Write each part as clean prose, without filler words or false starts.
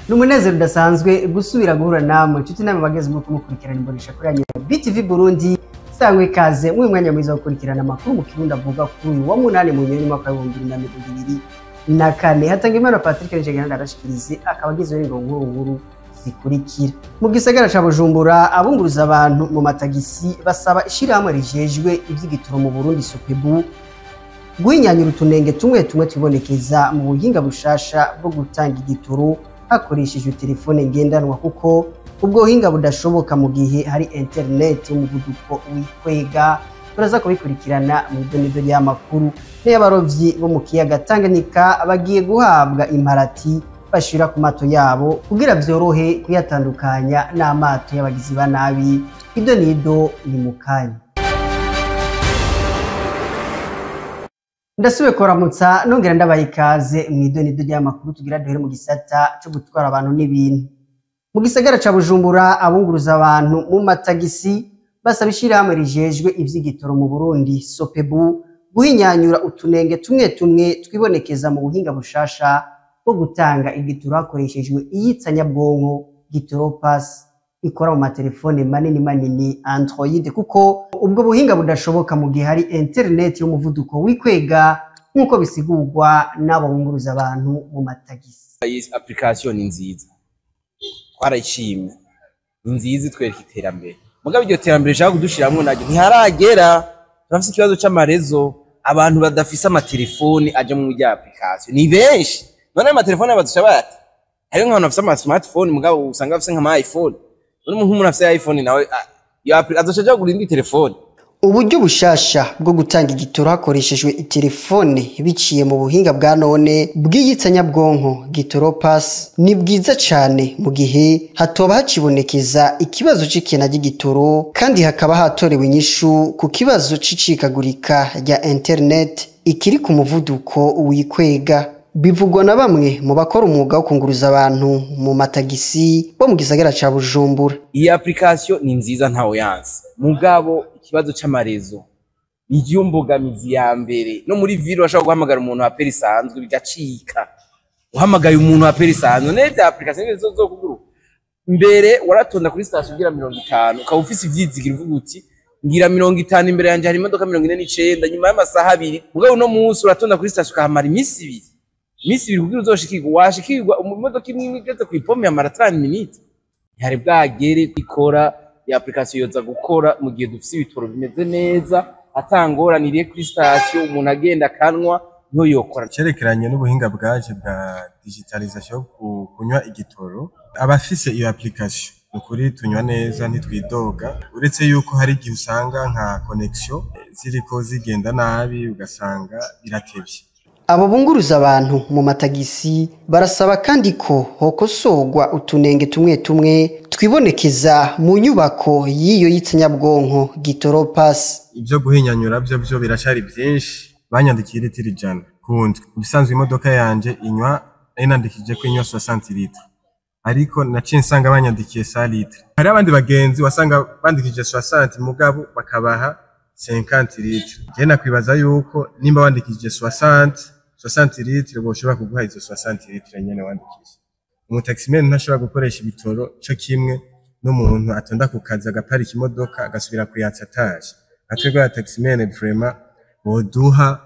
Numunezero udasanzwe gusubira guhura namwe nshuti namwe bageze mu kumukurikirana imbonesha kuri ya BTV Burundi sangwe kaze mu mwanya mwiza wo gukurikirana amakuru mu Kirundi avuga kuri wa munane mu nyoni mwaka wa 2024 Hatangimana Patrick Njegana arashikirize akabagizwe nkuru zikurikira mu gisagara ca Bujumbura abunguruza abantu mu matagisi basaba ishiramwe rijejwe ivy'igitoro mu Burundi Sopebu guhinyanyura utunenge tumwe tubonekeza mu buhinga bushasha bwo gutanga igitoro hakoreshejwe telefone ngendanwa kuko ubwo buhinga budashoboka mu gihe hari internet y'umuvuduko wikwega. Turaza kubikurikirana mu idonido y'amakuru n'abarovyi bo mu kiyaga Tanganyika bagiye guhabwa imparati bashira ku mato yabo kugira vyorohe kuyatandukanya n'amato y'abagizi ba nabi. Idonido ni mukanya. Ndasubiye koramutsa nongera ndabaye ikaze mu idonido ry'amakuru tugira duhere mu gisata cyo gutwara abantu n'ibintu. Mu gisagara ca Bujumbura abunguruza abantu mu matagisi basaba ishiramwe rijejwe ivy'igitoro mu Burundi Sopebu guhinyanyura utunenge tumwe twibonekeza mu buhinga bushasha bwo gutanga igitoro hakoreshejwe iyitsanyabwonko Gitoro Pass ikora mu matelefone manini Android kuko ubwo buhinga budashoboka mu gihe hari internet y'umuvuduko wikwega nkuko bisigurwa n'abo bunguruza abantu mu matagisi. Iyi application ni nziza twarayishimye nziza twereka iterambere mugabo iryo terambere shaka kudushiramwe naje ntiharagera. Turafise ikibazo c'amarezo abantu badafise amatelefone aje mu rya application ni benshi none amatelefone badusha bati ari nk'abantu bafise ama smartphone mugabo usanga bafise nk'ama iPhone none umuntu afise iPhone nawe azoshaje gurinda telefone. Uburyo bushasha bwo gutanga igitoro hakoreshejwe itelefone biciye mu buhinga bwa none bw'iyitsanyabwonko Gitoro Pass ni bwiza cyane mu gihe hatoba hacibonekeza ikibazo c'ikena ry'igitoro kandi hakaba hatorewe inyishu ku kibazo c'icikagurika rya internet ikiri ku muvuduko wikwega. Bivugwa na bamwe mu bakora umwuga wo kunguruza abantu mu matagisi bo mu gisagara ca Bujumbura. Iyi application ni nziza ntawo yanse mugabo ikibazo c'amarezo niyo mbogamizi ya mbere. No muri ville bashaka guhamagara umuntu wa peri sanzwe bigacika uhamagaye umuntu wa peri sanzwe neza application zo kuguru mbere waratonda kuri station ugira 50 ukaba ufise ivyizigira uvuga uti ngira 50 imbere yanje hari imodoka 49 nyuma y'amasaha 2 mugabo no munsi uratonda kuri station ukahamara imisi 2 kugira uzoshikirwa washikirwa imodoka imwe igeze ku ipome ya 30 minutes hari bwagere ikora ya application yoza gukora mu gihe dufise ibitoro bimeze neza atangoraniriye kuri station umuntu agenda kanwa nyo yokora. Cerekeranye n'ubuhinga bwaje bwa digitalisation kunywa igitoro abafise iyo application ukuri tunywa neza ntitwidoga uretse yuko hari igihe usanga nka connection ziriko zigenda nabi ugasanga biratevye. Abo bunguruza abantu mu matagisi barasaba kandi ko hokosorwa utunenge tumwe twibonekeza mu nyubako yiyo yitsanyabwonko Gitoro Pass. Ibyo guhinyanyura byo biracari byinshi banyandikira litiro 100 kundi bisanzwe imodoka yanje inywa inandikije ko inywa 60 litre ariko naciye nsanga banyandikiye 100 litre. Hari abandi bagenzi wasanga bandikije 60 mugabo bakabaha 50 litre. Je nakwibaza yuko nimba wandikije 60 litre boshobora kuguha izo 60 litre nyene wandikije. Umutaximen ntashobora gukoresha ibitoro cyo kimwe n'umuntu atonda ku kazi agaparika imodoka agasubira kuyatsa taje. Atwego ya taximen vraiment boduha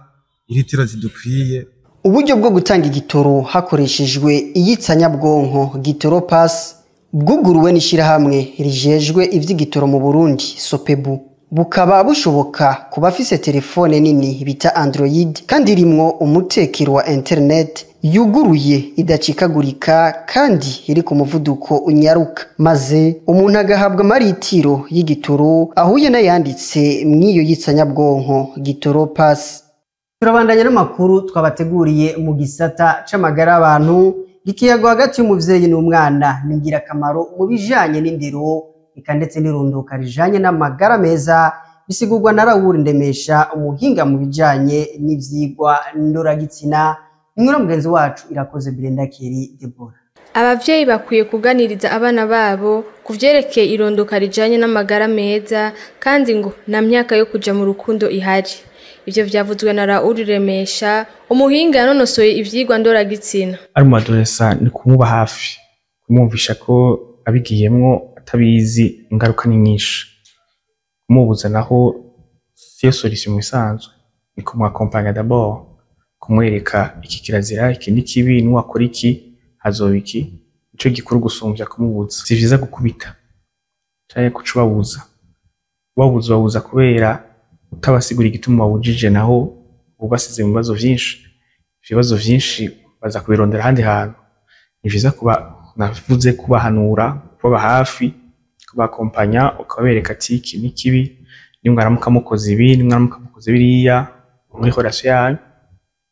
ilitiro zidukwiye. Uburyo bwo gutanga igitoro hakoreshejwe iyitsanyabwonko Gitoro Pass bwuguruwe n'ishirahamwe rijejwe ivy'igitoro mu Burundi Sopebu bukaba bushoboka ku bafise telefone nini bita Android kandi rimwo umutekero wa internet yuguruye idacikagurika kandi iri ku muvuduko unyaruka maze umuntu agahabwa maritiro y'igitoro ahuye n'ayanditse mwiyo yitsanyabwonko Gitoro Pass. Turabandanya n'amakuru twabateguriye mu gisata c'amagara abantu gikiyago hagati y'umuvyeyi n'umwana ningira kamaro mu bijanye n'indero ndetse n'irunduka rijanye n'amagara meza bisigurwa na Raoul Ndemesha umuhinga mu bijanye n'ivyigwa ndoragitsina. Inkuru mugenzi wacu Irakoze Brenda Keri Deborah. Abavyeyi bakwiye kuganiriza abana babo kuvyerekeye irunduka rijanye n'amagara meza kandi ngo na myaka yo kuja mu rukundo ihari. Ivyo vyavuzwe na Raoul Ndemesha umuhinga yanonosoye ivyigwa ndoragitsina. Ari mu adolescent ni kumuba hafi kumwumvisha ko abigiyemwo atabizi ingaruka ni nyinshi. Kumubuza naho siyo solution mu isanzwe, ni kumwakompanya d'abord, kumwereka iki kirazira, iki ni kibi, nuwakora iki hazoba iki. Ico gikuru gusumvya kumubuza. Si vyiza gukubita canke kuca ubabuza kubera utabasigura igituma wabujije, naho ubasize mu bibazo vyinshi. Ibibazo vyinshi baza kubirondera ahandi hantu. Ni vyiza navuze kubahanura, kubaba hafi, kubakompanya, ukabereka ati iki ni kibi, nimwaramuka mukoze ibi, nimwaramuka mukoze biriya muri relation yanyu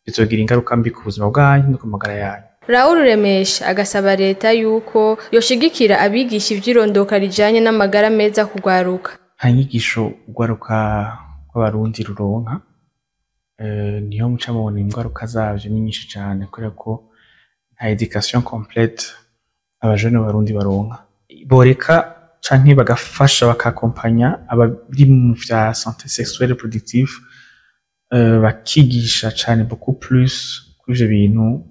bizogira ingaruka mbi ku buzima bwanyu no ku magara yanyu. Raoul Remesha agasaba leta yuko yoshigikira abigisha ivyirondoka rijanye n'amagara meza kugwaruka. Nta nyigisho ugwaruka rw'abarundi ruronka, niyo muca mubona ingaruka zavyo ni nyinshi cane, kubera ko nta education complete abajene b'abarundi baronka. Boreka canke bagafasha bakakompanya abari mu vya santé sexuelle reproductive, bakigisha cane beaucoup plus kuri ivyo bintu,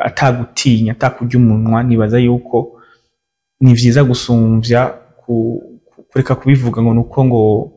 atagutinya, atakurya umunwa. Nibaza yuko ni vyiza gusumvya kureka kubivuga ngo nuko ngo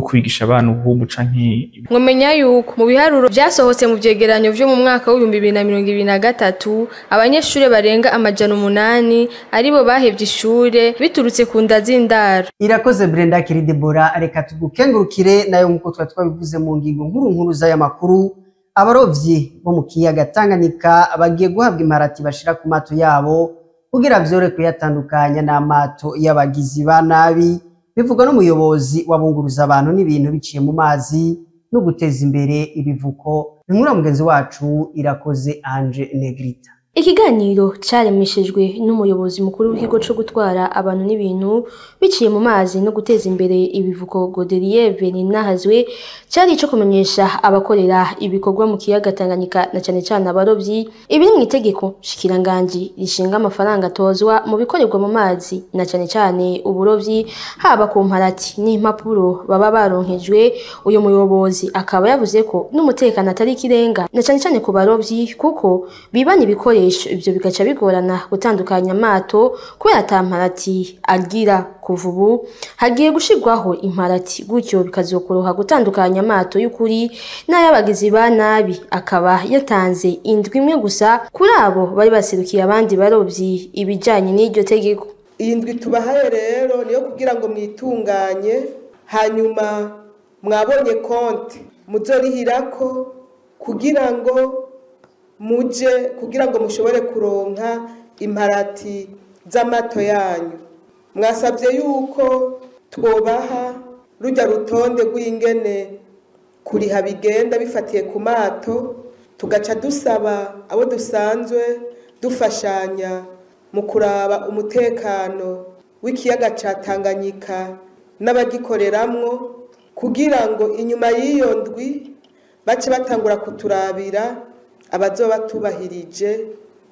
kwigisha abantu ububu canke. Mwomenya yuko mu biharuro vyasohotse mu vyegeranyo vyo mu mwaka w'2023 abanyeshure barenga 800 aribo bahevye ishure biturutse ku nda z'indaro. Irakoze Brenda Kiridebora, reka tugukengurukire nayo nkuko twabivuze mu ngingo nkuru z'aya makuru. Abarovyi bo mu kiyaga Tanganyika bagiye guhabwa imparati bashira ku mato yabo kugira vyore kuyatandukanya n'amato y'abagizi ba nabi, bivugwa n'umuyobozi wabunguruza abantu n'ibintu biciye mu mazi no guteza imbere ibivuko. Inkuru mugenzi wacu Irakoze Ange Negrita. Ikiganiro caremeshejwe n'umuyobozi mukuru w'ikigo cyo gutwara abantu n'ibintu biciye mu mazi no guteza imbere ibivuko Godelier Veninahazwe, cyari ico kumenyesha abakorera ibikorwa mu kiyaga Tanganyika na cyane cyane abarovyi ibiri mu itegeko shikiranganji rishinga amafaranga atozwa mu bikorerwa mu mazi na cyane cyane uburovyi, haba ku mparati n'impapuro baba baronkejwe. Uyu muyobozi akaba yavuze ko n'umutekano atari kirenga na cyane cyane ku barovyi, kuko bibana ibikoresho ivyo bigaca bigorana gutandukanya amato kubera atamparati agira. Kuva ubu hagiye gushirwaho imparati, gutyo bikazokoroha gutandukanya amato y'ukuri n'ayabagizi ba nabi. Akaba yatanze indwi imwe gusa kuri abo bari baserukiye abandi barovyi ibijanye n'iryo tegeko. Iyi ndwi tubahaye rero niyo kugira ngo mwitunganye, hanyuma mwabonye konti muzorihirako kugira ngo mushobore kuronka imparati z'amato yanyu. Mwasabye yuko twobaha rujya rutonde rw'ingene kuriha bigenda bifatiye ku mato, tugaca dusaba abo dusanzwe dufashanya mu kuraba umutekano w'ikiyaga ca Tanganyika n'abagikoreramwo, kugira ngo inyuma y'iyo ndwi bace batangura kuturabira abazoba tubahirije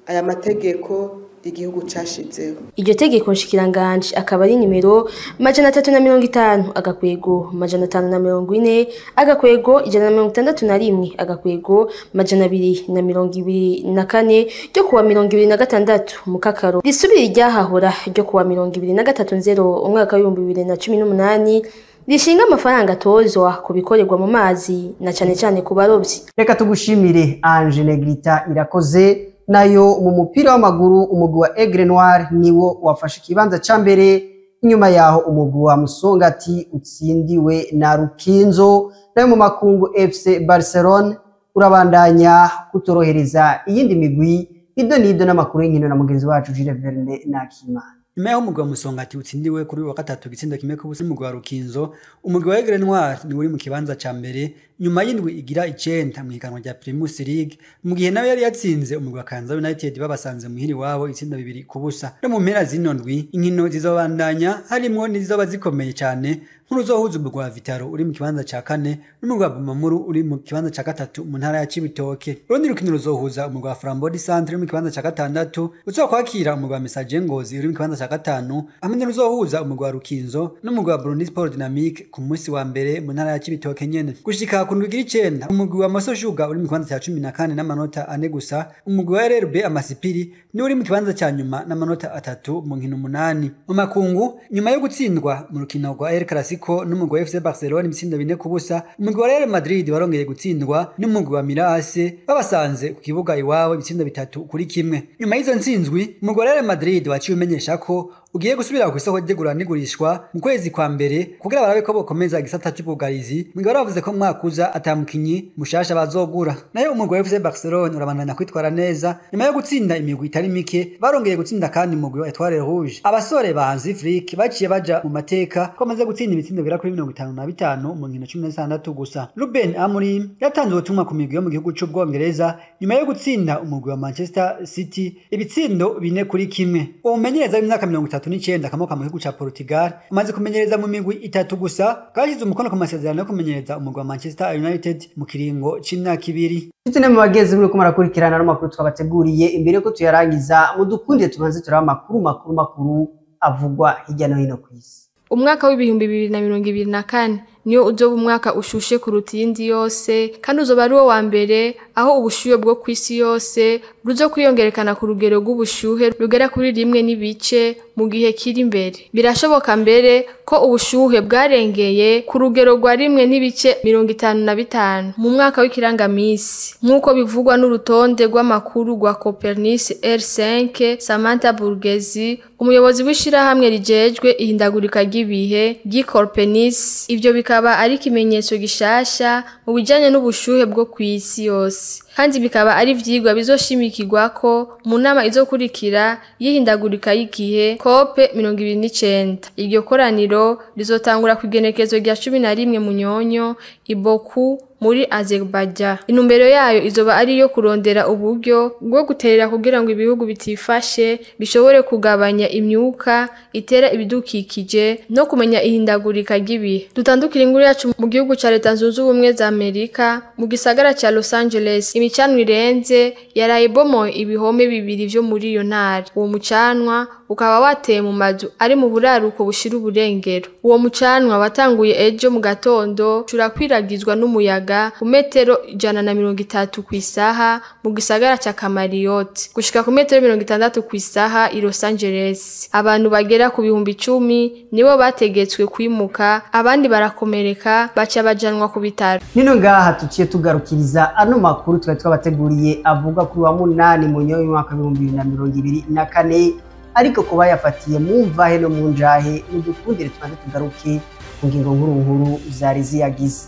aya mategeko igihugu cashizeho. Iryo tegeko nshikiranganje akaba ari nimero 350 agakwego 540 agakwego 161 agakwego 224 ryo kuwa 2026 mu Kakaro, risubira iryahahora ryo kuwa 2030 umwaka wa 2018, rishinga amafaranga atozwa ku bikorerwa mu mazi na cyane cyane ku barovyi. Reka tugushimire Ange Negrita. Irakoze. Nayo mu mupira w'amaguru umugwi wa Aigle Noir niwo wafashe ikibanza ca mbere, inyuma yaho umugwi wa Musongati utsindiwe na Rukinzo. Nayo mu makungu FC Barcelona urabandanya kutorohereza iyindi migwi. Nido n'amakuru y'inkino na mugenzi wacu Jules Verne Nakimana. Nyuma yaho umugwi wa Musongati utsindiwe kuri wa gatatu gitsindo kimwe ku busa umugwi wa Rukinzo, umugwi wa Aigle Noir ni uri mu kibanza ca mbere nyuma y'indwi igira 9 mu higanwa rya Primus League, mu gihe nawe yari yatsinze umugwi wa Kanza United babasanze muhiri wabo itsinda 2 ku busa. No mu mpera zino ndwi inkino zizobandanya harimwo nizoba zikomeye cyane, nk'uruzohuza umugwi wa Vitaro uri mu kibanza ca 4 n'umugwi wa Bumamuru uri mu kibanza ca 3 mu ntara ya Cibitoke. Urundi rukino ruzohuza umugwi wa Flambeau du Centre uri mu kibanza ca 6 uzokwakira umugwi wa Messager Ngozi uri mu kibanza ca 5, hamwe n'uruzohuza umugwi wa Rukinzo n'umugwi wa Burundi Sport Dynamique ku munsi wa mbere mu ntara ya Cibitoke nyene. Gushika ku ndwi icenda umugwi wa Moso Sugar uri mu kibanza cya 14 n'amanota 4 gusa, umugwi wa RRB Amasipiri ni uri mu kibanza cya nyuma n'amanota 3 mu nkino 8. Mu makungu nyuma yo gutsindwa mu rukino rwa El Clasico n'umugwi wa FC Barcelona ibitsindo 4-0, umugwi wa Real Madrid warongeye gutsindwa n'umugwi wa Mirase babasanze ku kibuga iwabo ibitsindo 3-1. Nyuma y'izo ntsinzwi umugwi wa Real Madrid waciye umenyesha ko ugiye gusubira ku isoko ry'igura n'igurishwa mu kwezi kwa mbere kugira barabe ko bokomeza igisata cy'ubugarizi. Mugabo bavuze ko mwakuza atamukinyi mushasha bazogura. Nayo umugwi wa FC Barcelona urabandanya kwitwara neza nyuma yo gutsinda imigwi itari mike, barongeye gutsinda kandi umugwi wa Etoile Rouge. Abasore ba Hansi Flick baciye baja mu mateka ko amaze gutsinda ibitsindo bira kuri 55 mu nkino 16 gusa. Ruben Amorim yatanze ubutumwa ku migwi yo mu gihugu cy'Ubwongereza nyuma yo gutsinda umugwi wa Manchester City ibitsindo 4-1. Umenyereza w'imyaka 39 kamoka mu gihugu ca Portugal amaze kumenyereza mu migwi 3 gusa, kashize umukono ku masezerano yo kumenyereza umugwi wa Manchester United mu kiringo c'imyaka 2. Tune mu bagezi muri ko marakurikirana n'amakuru twabateguriye. Imbere ko tuyarangiza mudukundiye tubanze turaba makuru avugwa hirya no hino ku isi. Umwaka w'ibihumbi 2024 niyo uzoba umwaka ushushe kuruta iyindi yose, kandi uzoba ari wo wa mbere aho ubushuhe bwo kwisi yose buzo kwiyongerekana ku rugero rw'ubushuhe rugera kuri 1.5 mu gihe kiri imbere. Birashoboka mbere ko ubushuhe bwarengeye ku rugero rwa 1.55 mu mwaka w'ikirangamisi, nk'uko bivugwa n'urutonde rw'amakuru rwa Copernicus R5. Samantha Burgezi, umuyobozi w'ishirahamwe rijejwe ihindagurika ry'ibihe Copernicus, ivyo bikaba ari ikimenyetso gishasha mu bijanye n'ubushuhe bwo kwisi yose, kandi bikaba ari vyigwa bizoshimikirwa ko mu nama izokurikira y'ihindagurika y'igihe COP29. Iryo koraniro rizotangura ku igenekezo rya 11 Munyonyo i Baku muri Azerbaijan. Inumbero yayo izoba ari yo kurondera uburyo bwo guterera kugira ngo ibihugu bitifashe bishobore kugabanya imyuka itera ibidukikije no kumenya ihindagurika ry'ibihe. Dutandukira inkuru yacu mu gihugu ca Leta Zunze Ubumwe za Amerika mu gisagara ca Los Angeles. Imicanwa irenze yaraye ibomoye ibihome 2 vyo muri iyo ntara. Uwo mucanwa ukaba wateye mu mazu ari mu buraruko bushira uburengero. Uwo mucanwa watanguye ejo mu gatondo curakwiragizwa n'umuyaga ku metero 130 kw'isaha mu gisagara ca Camariot gushika ku metero 60 kw'isaha i Los Angeles. Abantu bagera ku bihumbi 10 nibo bategetswe kwimuka, abandi barakomereka baca bajanwa ku bitaro. Nino ngaha tuciye tugarukiriza ano makuru twari twabateguriye avuga kuri wa 8 Munyonyo mwaka 2024, ariko kuba yafatiye mu mvahe no mu njahe n'udukundire twanze tugaruke ku ngingo nkuru zari ziyagize.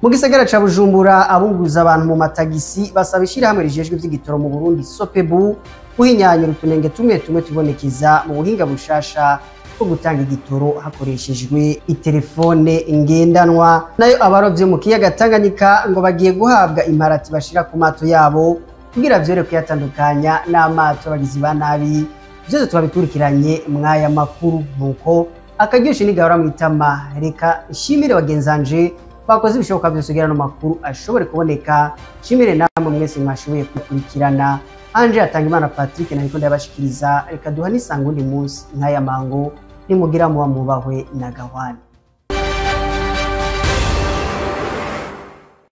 Mu gisagara ca Bujumbura abunguza abantu mu matagisi basaba ishirahamwe rijejwe ivy'igitoro mu Burundi Sopebu kuhinyanyura utunenge tumwe tubonekeza mu buhinga bushasha bwo gutanga igitoro hakoreshejwe itelefone ngendanwa. Nayo abarovye mu kiyaga Tanganyika ngo bagiye guhabwa imparati bashira ku mato yabo kugira vyore kuyatandukanya n'amato abagizi ba nabi. Byose twabikurikiranye mwaya makuru, nuko akaryoshe nigahora mwitama. Reka shimire bagenzanje bakoze ibishoboka byose kugira no makuru ashobore kuboneka. Shimire namwe mwese mwashoboye kukurikirana. Anje Atangimana Patrick na Nikonda yabashikiriza. Reka duhani sangundi munsi nkaya mango nimugira muba mubahwe na gahwana.